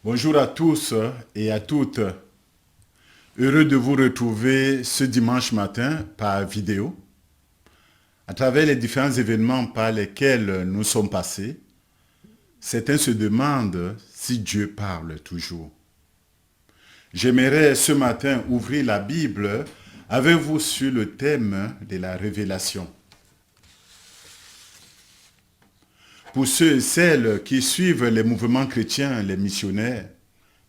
Bonjour à tous et à toutes. Heureux de vous retrouver ce dimanche matin par vidéo. À travers les différents événements par lesquels nous sommes passés, certains se demandent si Dieu parle toujours. J'aimerais ce matin ouvrir la Bible avec vous sur le thème de la révélation. Pour ceux et celles qui suivent les mouvements chrétiens, les missionnaires,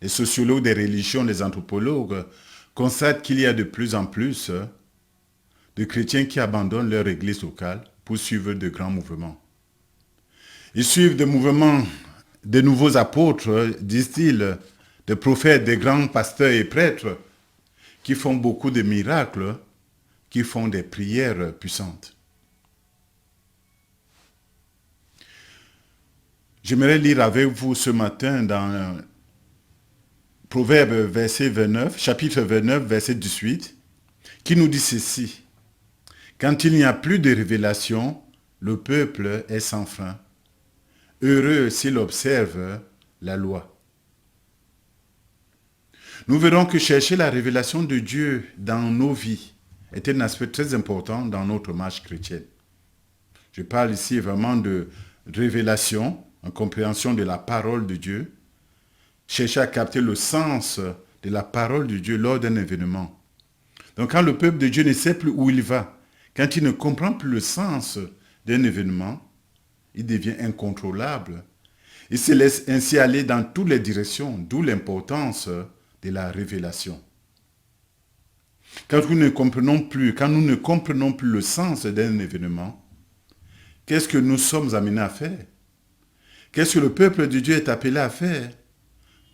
les sociologues des religions, les anthropologues, constatent qu'il y a de plus en plus de chrétiens qui abandonnent leur église locale pour suivre de grands mouvements. Ils suivent des mouvements de nouveaux apôtres, disent-ils, des prophètes, des grands pasteurs et prêtres qui font beaucoup de miracles, qui font des prières puissantes. J'aimerais lire avec vous ce matin dans Proverbe verset 29, chapitre 29, verset 18, qui nous dit ceci. Quand il n'y a plus de révélation, le peuple est sans frein. Heureux s'il observe la loi. Nous verrons que chercher la révélation de Dieu dans nos vies est un aspect très important dans notre marche chrétienne. Je parle ici vraiment de révélation, en compréhension de la parole de Dieu, chercher à capter le sens de la parole de Dieu lors d'un événement. Donc quand le peuple de Dieu ne sait plus où il va, quand il ne comprend plus le sens d'un événement, il devient incontrôlable. Il se laisse ainsi aller dans toutes les directions, d'où l'importance de la révélation. Quand nous ne comprenons plus le sens d'un événement, qu'est-ce que nous sommes amenés à faire? Qu'est-ce que le peuple de Dieu est appelé à faire?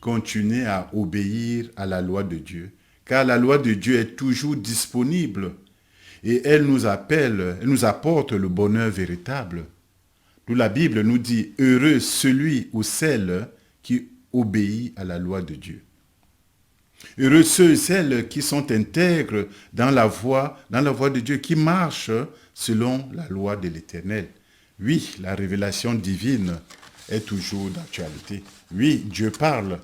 Continuer à obéir à la loi de Dieu, car la loi de Dieu est toujours disponible et elle nous apporte le bonheur véritable. D'où la Bible nous dit « Heureux celui ou celle qui obéit à la loi de Dieu ». Heureux ceux et celles qui sont intègres dans la voie de Dieu, qui marchent selon la loi de l'Éternel. Oui, la révélation divine est toujours d'actualité. Oui, Dieu parle.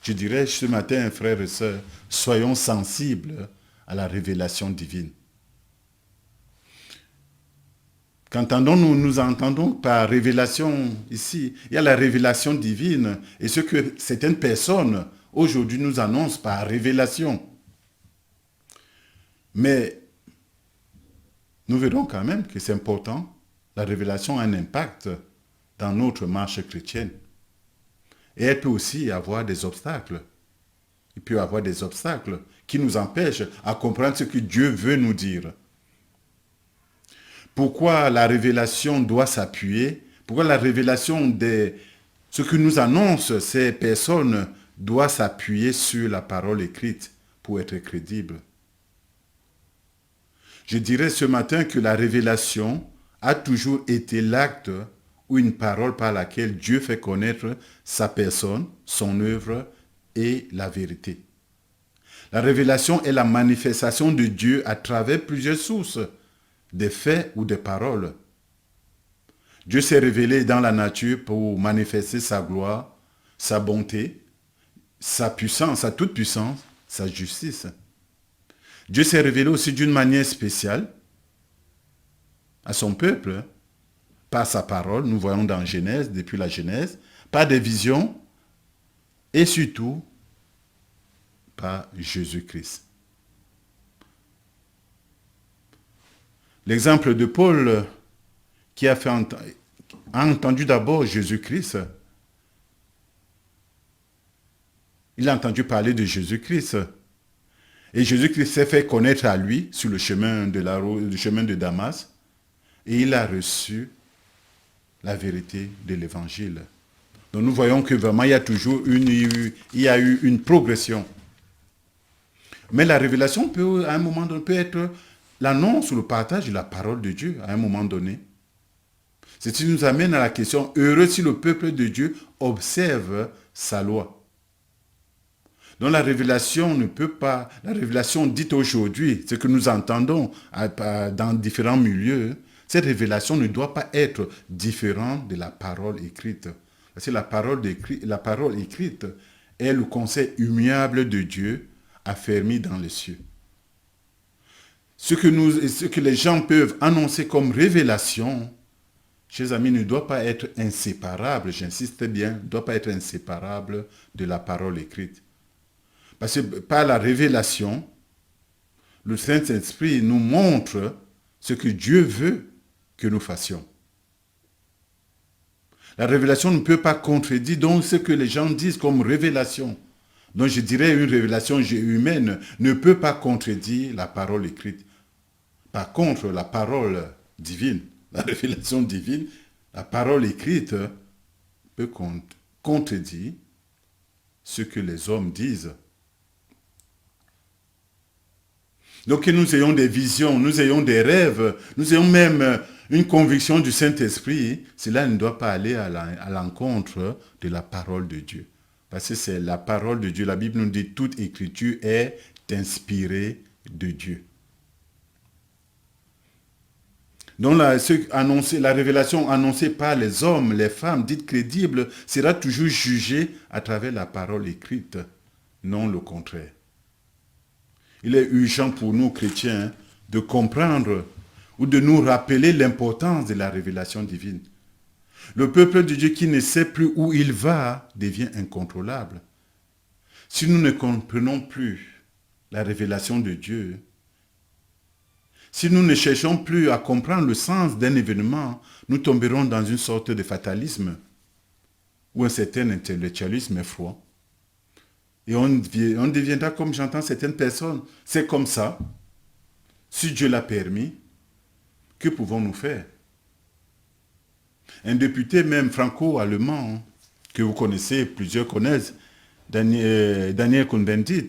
Je dirais ce matin, frères et sœurs, soyons sensibles à la révélation divine. Qu'entendons-nous? Nous entendons par révélation ici. Il y a la révélation divine et ce que certaines personnes aujourd'hui nous annoncent par révélation. Mais nous verrons quand même que c'est important. La révélation a un impact dans notre marche chrétienne. Et elle peut aussi avoir des obstacles. Il peut y avoir des obstacles qui nous empêchent à comprendre ce que Dieu veut nous dire. Pourquoi la révélation doit s'appuyer? Pourquoi la révélation de ce que nous annoncent ces personnes doit s'appuyer sur la parole écrite pour être crédible? Je dirais ce matin que la révélation a toujours été l'acte ou une parole par laquelle Dieu fait connaître sa personne, son œuvre et la vérité. La révélation est la manifestation de Dieu à travers plusieurs sources, des faits ou des paroles. Dieu s'est révélé dans la nature pour manifester sa gloire, sa bonté, sa puissance, sa toute-puissance, sa justice. Dieu s'est révélé aussi d'une manière spéciale à son peuple, par sa parole, nous voyons dans Genèse, depuis la Genèse, par des visions et surtout par Jésus-Christ. L'exemple de Paul qui a entendu d'abord Jésus-Christ. Il a entendu parler de Jésus-Christ. Et Jésus-Christ s'est fait connaître à lui sur le chemin de Damas. Et il a reçu la vérité de l'évangile. Donc nous voyons que vraiment il y a eu une progression. Mais la révélation peut, à un moment donné, peut être l'annonce ou le partage de la parole de Dieu à un moment donné. Ceci nous amène à la question, heureux si le peuple de Dieu observe sa loi. Donc la révélation la révélation dite aujourd'hui, ce que nous entendons dans différents milieux, cette révélation ne doit pas être différente de la parole écrite. Parce que la parole écrite est le conseil immuable de Dieu affermi dans les cieux. Ce que les gens peuvent annoncer comme révélation, chers amis, ne doit pas être inséparable, j'insiste bien, ne doit pas être inséparable de la parole écrite. Parce que par la révélation, le Saint-Esprit nous montre ce que Dieu veut que nous fassions. La révélation ne peut pas contredire donc ce que les gens disent comme révélation. Donc je dirais une révélation humaine ne peut pas contredire la parole écrite. Par contre, la parole divine, la révélation divine, la parole écrite peut contredire ce que les hommes disent. Donc que nous ayons des visions, nous ayons des rêves, nous ayons même une conviction du Saint-Esprit, cela ne doit pas aller à l'encontre de la parole de Dieu. Parce que c'est la parole de Dieu. La Bible nous dit toute écriture est inspirée de Dieu. Donc la révélation annoncée par les hommes, les femmes dites crédibles, sera toujours jugée à travers la parole écrite, non le contraire. Il est urgent pour nous, chrétiens, de comprendre ou de nous rappeler l'importance de la révélation divine. Le peuple de Dieu qui ne sait plus où il va devient incontrôlable. Si nous ne comprenons plus la révélation de Dieu, si nous ne cherchons plus à comprendre le sens d'un événement, nous tomberons dans une sorte de fatalisme ou un certain intellectualisme effroi. Et on deviendra comme j'entends certaines personnes. C'est comme ça. Si Dieu l'a permis, que pouvons-nous faire? Un député même franco-allemand, que vous connaissez, plusieurs connaissent, Daniel Cohn-Bendit,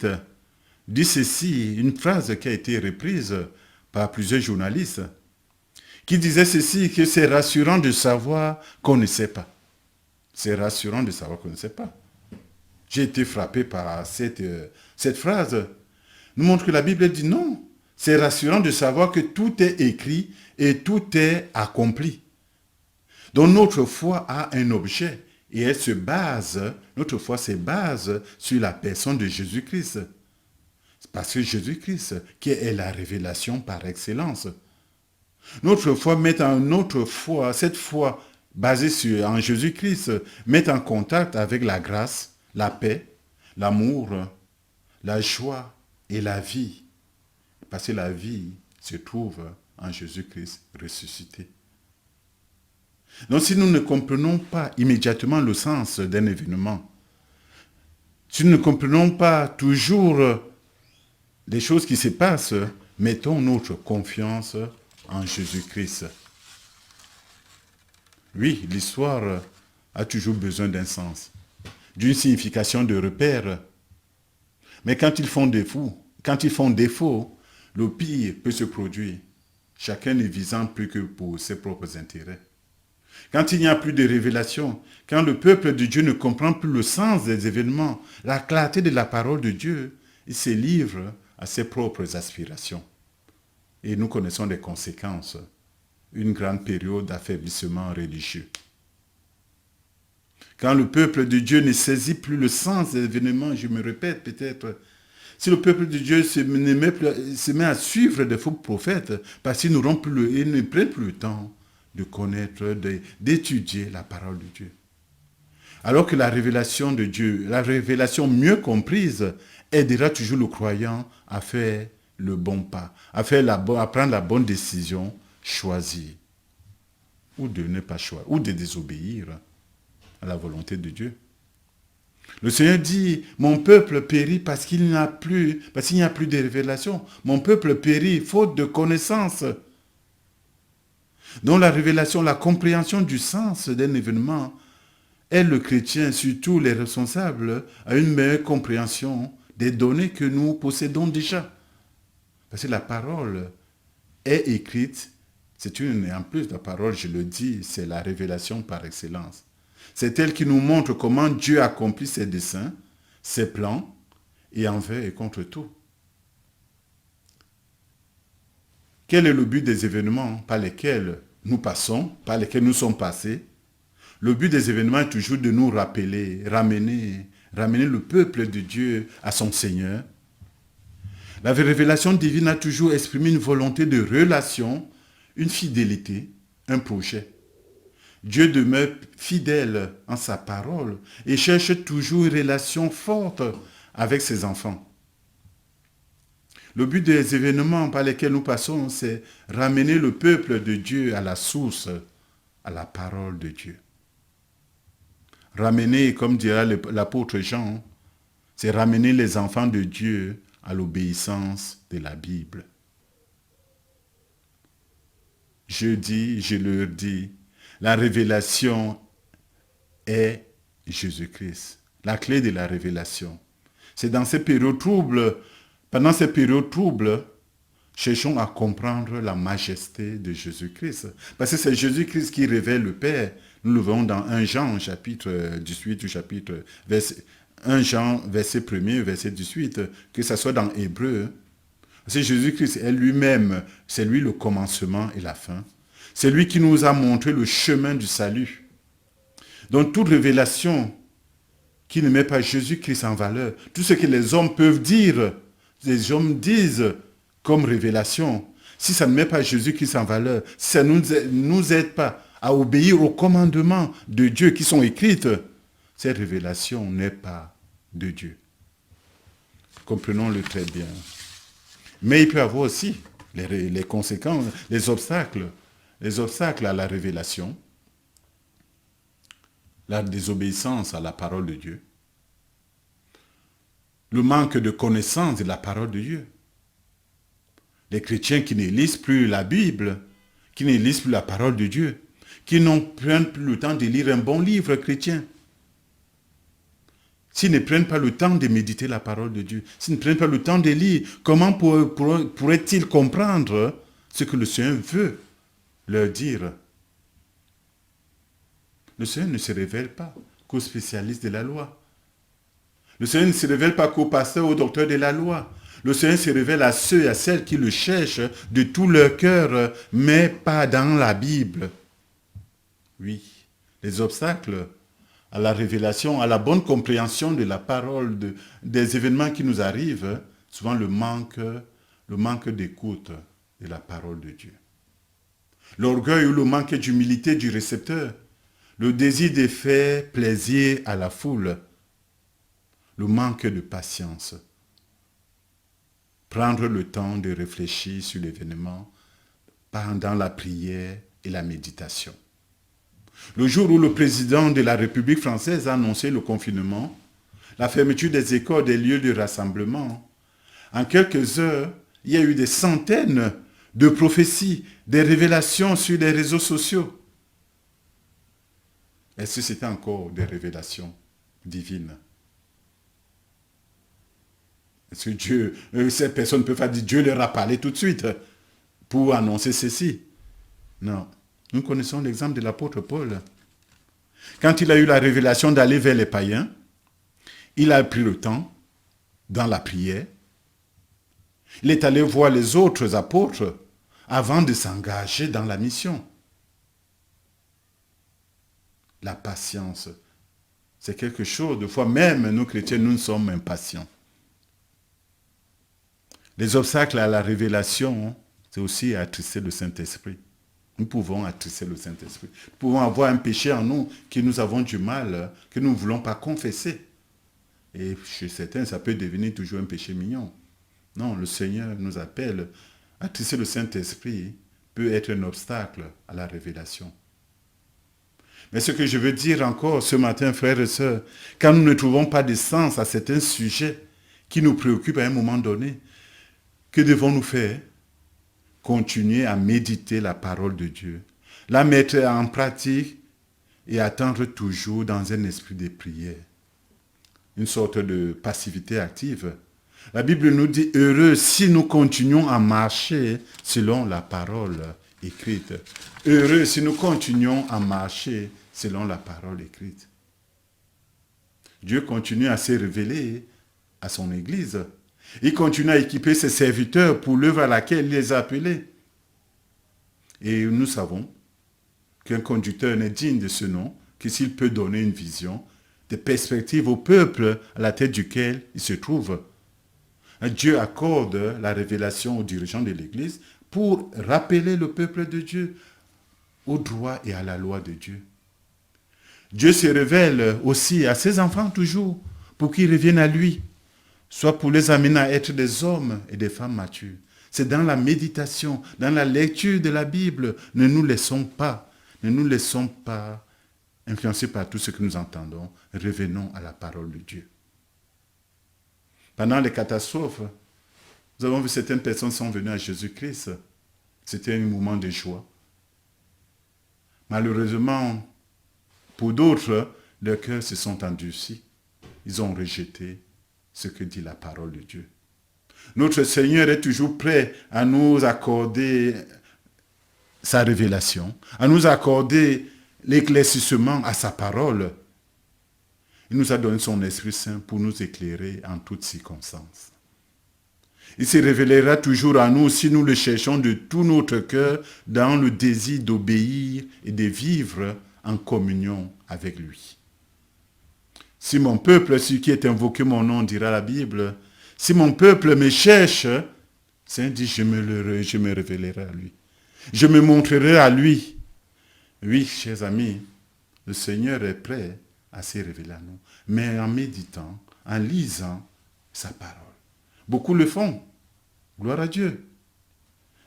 dit ceci, une phrase qui a été reprise par plusieurs journalistes, qui disait ceci, que c'est rassurant de savoir qu'on ne sait pas. C'est rassurant de savoir qu'on ne sait pas. J'ai été frappé par cette phrase. Nous montre que la Bible dit non. C'est rassurant de savoir que tout est écrit et tout est accompli. Donc notre foi a un objet et elle se base, notre foi se base sur la personne de Jésus-Christ. Parce que Jésus-Christ, qui est la révélation par excellence. Notre foi met en notre foi, cette foi basée en Jésus-Christ, met en contact avec la grâce, la paix, l'amour, la joie et la vie. Parce que la vie se trouve en Jésus-Christ ressuscité. Donc si nous ne comprenons pas immédiatement le sens d'un événement, si nous ne comprenons pas toujours les choses qui se passent, mettons notre confiance en Jésus-Christ. Oui, l'histoire a toujours besoin d'un sens, d'une signification de repère. Mais quand ils font défaut, le pire peut se produire, chacun ne visant plus que pour ses propres intérêts. Quand il n'y a plus de révélation, quand le peuple de Dieu ne comprend plus le sens des événements, la clarté de la parole de Dieu, il se livre à ses propres aspirations. Et nous connaissons les conséquences, une grande période d'affaiblissement religieux. Quand le peuple de Dieu ne saisit plus le sens des événements, je me répète peut-être, si le peuple de Dieu se met à suivre des faux prophètes, parce qu'ils ne prennent plus le temps de connaître, d'étudier la parole de Dieu. Alors que la révélation de Dieu, la révélation mieux comprise, aidera toujours le croyant à faire le bon pas, à prendre la bonne décision, choisir, ou de ne pas choisir, ou de désobéir à la volonté de Dieu. Le Seigneur dit, mon peuple périt parce qu'il n'y a plus de révélation. Mon peuple périt faute de connaissance. Donc la révélation, la compréhension du sens d'un événement aide le chrétien, surtout les responsables, à une meilleure compréhension des données que nous possédons déjà. Parce que la parole est écrite, en plus la parole, je le dis, c'est la révélation par excellence. C'est elle qui nous montre comment Dieu accomplit ses desseins, ses plans, et envers et contre tout. Quel est le but des événements par lesquels nous passons, par lesquels nous sommes passés? Le but des événements est toujours de nous rappeler, ramener le peuple de Dieu à son Seigneur. La révélation divine a toujours exprimé une volonté de relation, une fidélité, un projet. Dieu demeure fidèle en sa parole et cherche toujours une relation forte avec ses enfants. Le but des événements par lesquels nous passons, c'est ramener le peuple de Dieu à la source, à la parole de Dieu. Ramener, comme dira l'apôtre Jean, c'est ramener les enfants de Dieu à l'obéissance de la Bible. Je leur dis, la révélation est Jésus-Christ. La clé de la révélation. C'est dans ces périodes troubles, pendant ces périodes troubles, cherchons à comprendre la majesté de Jésus-Christ. Parce que c'est Jésus-Christ qui révèle le Père. Nous le voyons dans 1 Jean, chapitre 18, ou chapitre 1 Jean, verset 1er, verset 18, que ce soit dans Hébreu. C'est Jésus-Christ est lui-même, c'est lui le commencement et la fin. C'est lui qui nous a montré le chemin du salut. Donc toute révélation qui ne met pas Jésus-Christ en valeur, tout ce que les hommes peuvent dire, les hommes disent comme révélation, si ça ne met pas Jésus-Christ en valeur, si ça ne nous aide pas à obéir aux commandements de Dieu qui sont écrites, cette révélation n'est pas de Dieu. Comprenons-le très bien. Mais il peut y avoir aussi les conséquences, les obstacles à la révélation, la désobéissance à la parole de Dieu, le manque de connaissance de la parole de Dieu. Les chrétiens qui ne lisent plus la Bible, qui ne lisent plus la parole de Dieu, qui ne prennent plus le temps de lire un bon livre chrétien, s'ils ne prennent pas le temps de méditer la parole de Dieu, s'ils ne prennent pas le temps de lire, comment pourraient-ils comprendre ce que le Seigneur veut leur dire? Le Seigneur ne se révèle pas qu'aux spécialistes de la loi. Le Seigneur ne se révèle pas qu'aux pasteurs, aux docteurs de la loi. Le Seigneur se révèle à ceux et à celles qui le cherchent de tout leur cœur, mais pas dans la Bible. Oui, les obstacles à la révélation, à la bonne compréhension de la parole, des événements qui nous arrivent, souvent le manque d'écoute de la parole de Dieu. L'orgueil ou le manque d'humilité du récepteur, le désir de faire plaisir à la foule, le manque de patience. Prendre le temps de réfléchir sur l'événement pendant la prière et la méditation. Le jour où le président de la République française a annoncé le confinement, la fermeture des écoles, des lieux de rassemblement, en quelques heures, il y a eu des centaines de prophéties, des révélations sur les réseaux sociaux. Est-ce que c'était encore des révélations divines? Est-ce que ces personnes ne peuvent pas dire Dieu leur a parlé tout de suite pour annoncer ceci? Non. Nous connaissons l'exemple de l'apôtre Paul. Quand il a eu la révélation d'aller vers les païens, il a pris le temps dans la prière. Il est allé voir les autres apôtres avant de s'engager dans la mission. La patience, c'est quelque chose, de fois même nous chrétiens, nous sommes impatients. Les obstacles à la révélation, c'est aussi attrister le Saint-Esprit. Nous pouvons attrister le Saint-Esprit. Nous pouvons avoir un péché en nous que nous avons du mal, que nous ne voulons pas confesser. Et chez certains, ça peut devenir toujours un péché mignon. Non, le Seigneur nous appelle. Attrister le Saint-Esprit peut être un obstacle à la révélation. Mais ce que je veux dire encore ce matin, frères et sœurs, quand nous ne trouvons pas de sens à certains sujets qui nous préoccupent à un moment donné, que devons-nous faire? Continuer à méditer la parole de Dieu, la mettre en pratique et attendre toujours dans un esprit de prière. Une sorte de passivité active. La Bible nous dit « Heureux si nous continuons à marcher selon la parole écrite. » Heureux si nous continuons à marcher selon la parole écrite. Dieu continue à se révéler à son Église. Il continue à équiper ses serviteurs pour l'œuvre à laquelle il les a appelés. Et nous savons qu'un conducteur n'est digne de ce nom que s'il peut donner une vision, des perspectives au peuple à la tête duquel il se trouve. Dieu accorde la révélation aux dirigeants de l'Église pour rappeler le peuple de Dieu au droit et à la loi de Dieu. Dieu se révèle aussi à ses enfants toujours pour qu'ils reviennent à lui, soit pour les amener à être des hommes et des femmes matures. C'est dans la méditation, dans la lecture de la Bible, ne nous laissons pas influencés par tout ce que nous entendons. Revenons à la parole de Dieu. Pendant les catastrophes, nous avons vu certaines personnes sont venues à Jésus-Christ. C'était un moment de joie. Malheureusement, pour d'autres, leurs cœurs se sont endurcis. Ils ont rejeté ce que dit la parole de Dieu. Notre Seigneur est toujours prêt à nous accorder sa révélation, à nous accorder l'éclaircissement à sa parole. Il nous a donné son Esprit Saint pour nous éclairer en toutes circonstances. Il se révélera toujours à nous si nous le cherchons de tout notre cœur dans le désir d'obéir et de vivre en communion avec lui. Si mon peuple, celui qui est invoqué mon nom, dira la Bible, si mon peuple me cherche, Saint dit, je me révélerai à lui. Je me montrerai à lui. Oui, chers amis, le Seigneur est prêt à se révéler à nous, mais en méditant, en lisant sa parole. Beaucoup le font, gloire à Dieu.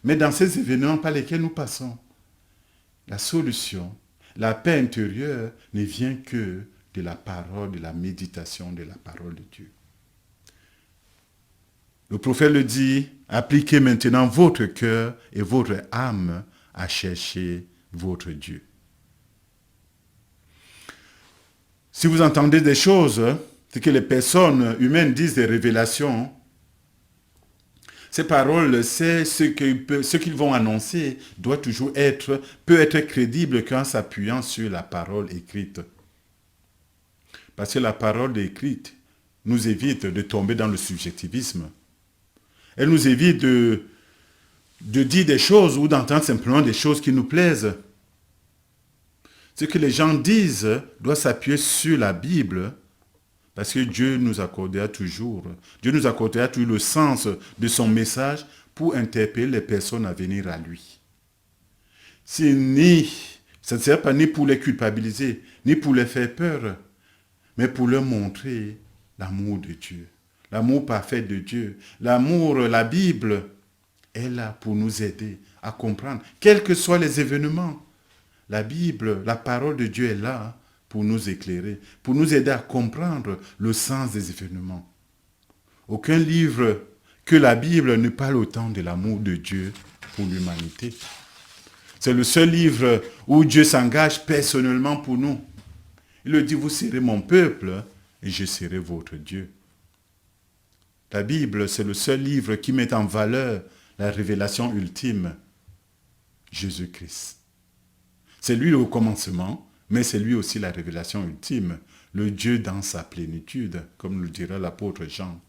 Mais dans ces événements par lesquels nous passons, la solution, la paix intérieure ne vient que de la parole, de la méditation de la parole de Dieu. Le prophète le dit, appliquez maintenant votre cœur et votre âme à chercher votre Dieu. Si vous entendez des choses, ce que les personnes humaines disent des révélations, ces paroles, c'est ce qu'ils vont annoncer, peut être crédible qu'en s'appuyant sur la parole écrite. Parce que la parole écrite nous évite de tomber dans le subjectivisme. Elle nous évite de dire des choses ou d'entendre simplement des choses qui nous plaisent. Ce que les gens disent doit s'appuyer sur la Bible, parce que Dieu nous accordera toujours le sens de son message pour interpeller les personnes à venir à lui. Ça ne sert pas ni pour les culpabiliser, ni pour les faire peur, mais pour leur montrer l'amour de Dieu, l'amour parfait de Dieu. L'amour, la Bible est là pour nous aider à comprendre, quels que soient les événements. La Bible, la parole de Dieu est là pour nous éclairer, pour nous aider à comprendre le sens des événements. Aucun livre que la Bible ne parle autant de l'amour de Dieu pour l'humanité. C'est le seul livre où Dieu s'engage personnellement pour nous. Il le dit, vous serez mon peuple et je serai votre Dieu. La Bible, c'est le seul livre qui met en valeur la révélation ultime, Jésus-Christ. C'est lui le commencement, mais c'est lui aussi la révélation ultime, le Dieu dans sa plénitude, comme le dira l'apôtre Jean.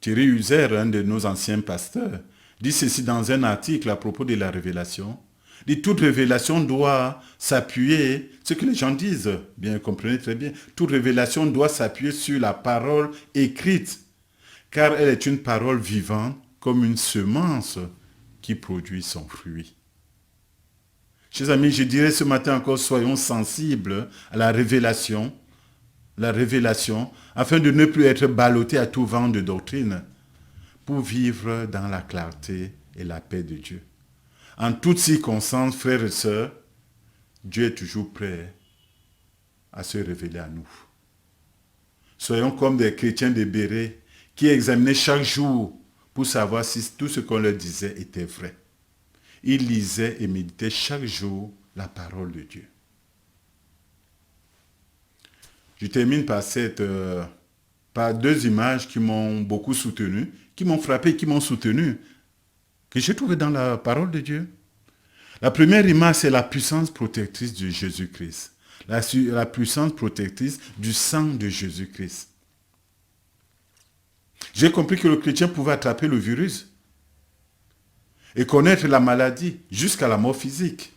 Thierry Uzer, un de nos anciens pasteurs, dit ceci dans un article à propos de la révélation. Il dit, toute révélation doit s'appuyer, ce que les gens disent, bien comprenez très bien, toute révélation doit s'appuyer sur la parole écrite, car elle est une parole vivante comme une semence qui produit son fruit. Chers amis, je dirais ce matin encore, soyons sensibles à la révélation, afin de ne plus être ballottés à tout vent de doctrine, pour vivre dans la clarté et la paix de Dieu. En toutes circonstances, frères et sœurs, Dieu est toujours prêt à se révéler à nous. Soyons comme des chrétiens de Béret qui examinaient chaque jour pour savoir si tout ce qu'on leur disait était vrai. Ils lisaient et méditaient chaque jour la parole de Dieu. Je termine par deux images qui m'ont beaucoup soutenu, qui m'ont frappé, qui m'ont soutenu, que j'ai trouvé dans la parole de Dieu. La première image, c'est la puissance protectrice de Jésus-Christ. La puissance protectrice du sang de Jésus-Christ. J'ai compris que le chrétien pouvait attraper le virus et connaître la maladie jusqu'à la mort physique.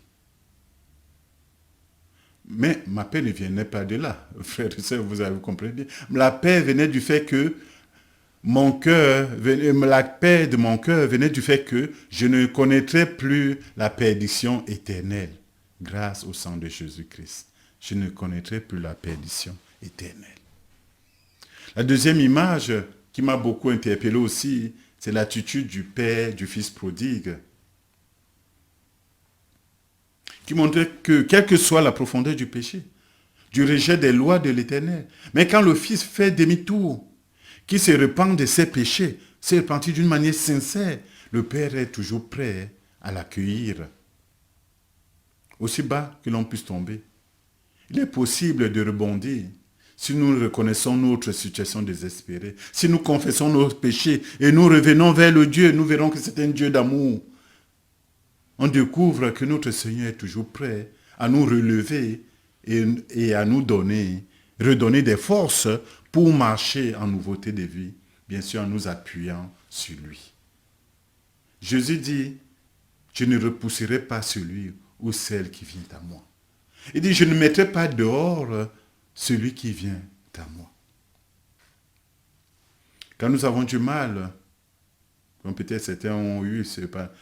Mais ma paix ne venait pas de là. Frères et sœurs, vous avez compris bien. La paix venait du fait que la paix de mon cœur venait du fait que je ne connaîtrais plus la perdition éternelle grâce au sang de Jésus-Christ. Je ne connaîtrai plus la perdition éternelle. La deuxième image qui m'a beaucoup interpellé aussi, c'est l'attitude du père du fils prodigue, qui montrait que, quelle que soit la profondeur du péché, du rejet des lois de l'Éternel, mais quand le fils fait demi-tour, qui se repent de ses péchés, se repentit d'une manière sincère, le père est toujours prêt à l'accueillir. Aussi bas que l'on puisse tomber, il est possible de rebondir si nous reconnaissons notre situation désespérée, si nous confessons nos péchés et nous revenons vers le Dieu, nous verrons que c'est un Dieu d'amour. On découvre que notre Seigneur est toujours prêt à nous relever et à nous redonner des forces pour marcher en nouveauté de vie, bien sûr en nous appuyant sur lui. Jésus dit, je ne repousserai pas celui ou celle qui vient à moi. Il dit, je ne mettrai pas dehors celui qui vient à moi. Quand nous avons du mal, comme peut-être certains ont eu, c'est pas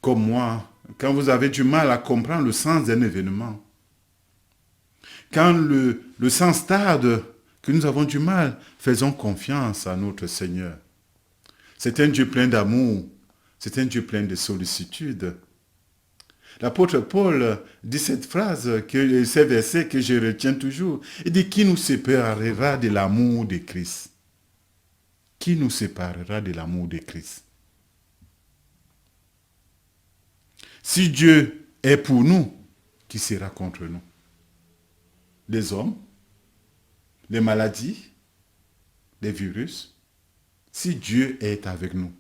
comme moi, quand vous avez du mal à comprendre le sens d'un événement, quand le sens tarde, que nous avons du mal, faisons confiance à notre Seigneur. C'est un Dieu plein d'amour, c'est un Dieu plein de sollicitude. L'apôtre Paul dit cette phrase, ces versets que je retiens toujours. Il dit, qui nous séparera de l'amour de Christ? Qui nous séparera de l'amour de Christ? Si Dieu est pour nous, qui sera contre nous? Les hommes, les maladies, les virus. Si Dieu est avec nous,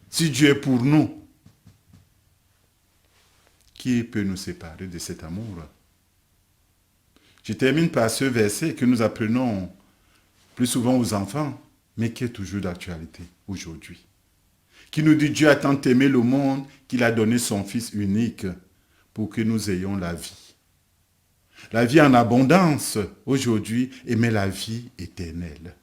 si Dieu est pour nous, qui peut nous séparer de cet amour? Je termine par ce verset que nous apprenons plus souvent aux enfants, mais qui est toujours d'actualité aujourd'hui. Qui nous dit, Dieu a tant aimé le monde qu'il a donné son Fils unique pour que nous ayons la vie. La vie en abondance aujourd'hui, mais la vie éternelle.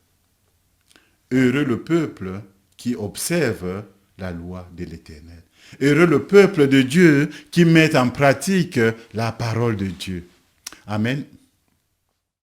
Heureux le peuple qui observe la loi de l'Éternel. Heureux le peuple de Dieu qui met en pratique la parole de Dieu. Amen.